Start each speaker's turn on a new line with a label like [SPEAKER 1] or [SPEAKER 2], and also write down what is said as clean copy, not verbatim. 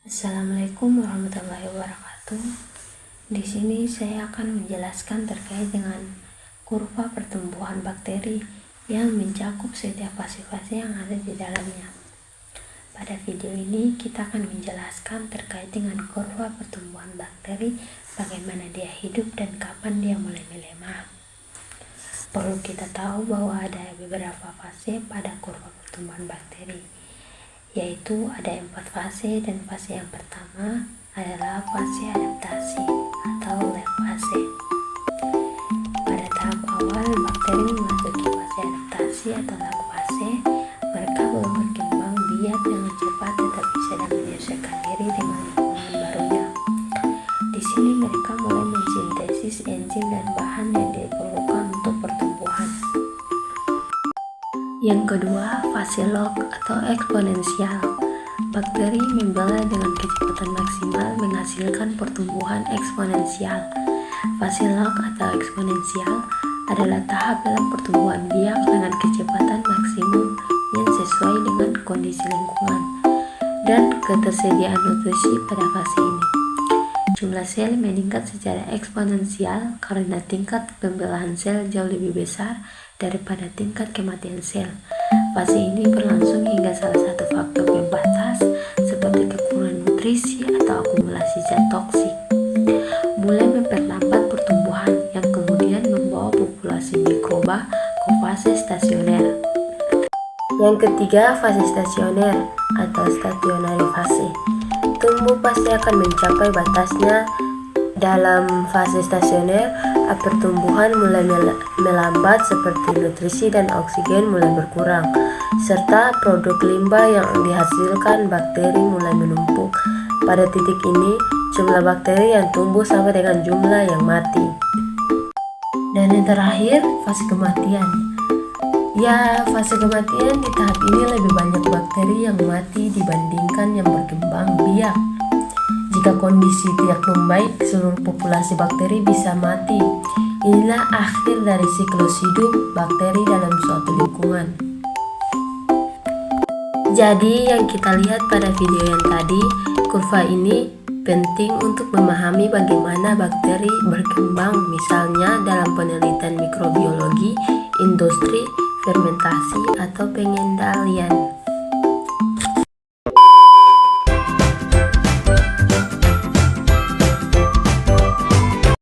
[SPEAKER 1] Assalamualaikum warahmatullahi wabarakatuh. Di sini saya akan menjelaskan terkait dengan kurva pertumbuhan bakteri yang mencakup setiap fase-fase yang ada di dalamnya. Pada video ini kita akan menjelaskan terkait dengan kurva pertumbuhan bakteri, bagaimana dia hidup dan kapan dia mulai melemah. Perlu kita tahu bahwa ada beberapa fase pada kurva pertumbuhan bakteri, yaitu ada 4 fase, dan fase yang pertama adalah fase adaptasi atau life fase. Pada tahap awal bakteri memasuki fase adaptasi atau life fase, mereka belum berkembang biak dengan cepat tetapi sedang menyesuaikan diri dengan lingkungan barunya. Di sini mereka mulai mensintesis enzim dan bahan yang diperlukan untuk pertumbuhan. Yang kedua, fase log atau eksponensial. Bakteri membela dengan kecepatan maksimal menghasilkan pertumbuhan eksponensial. Fase log atau eksponensial adalah tahap dalam pertumbuhan biak dengan kecepatan maksimum yang sesuai dengan kondisi lingkungan dan ketersediaan nutrisi pada fase ini. Jumlah sel meningkat secara eksponensial karena tingkat pembelahan sel jauh lebih besar daripada tingkat kematian sel. Fase ini berlangsung hingga salah satu faktor pembatas seperti kekurangan nutrisi atau akumulasi zat toksik mulai memperlambat pertumbuhan, yang kemudian membawa populasi mikroba ke fase stasioner. Yang ketiga, fase stasioner atau stationary fase. Tumbuh pasti akan mencapai batasnya. Dalam fase stasioner, pertumbuhan mulai melambat seperti nutrisi dan oksigen mulai berkurang, serta produk limbah yang dihasilkan bakteri mulai menumpuk. Pada titik ini, jumlah bakteri yang tumbuh sama dengan jumlah yang mati. Dan yang terakhir, fase kematian. Fase kematian di tahap ini lebih banyak bakteri yang mati dibandingkan yang berkembang biak. Jika kondisi tidak membaik, seluruh populasi bakteri bisa mati. Inilah akhir dari siklus hidup bakteri dalam suatu lingkungan. Jadi yang kita lihat pada video yang tadi, kurva ini penting untuk memahami bagaimana bakteri berkembang, misalnya dalam penelitian mikrobiologi, industri, fermentasi, atau pengendalian.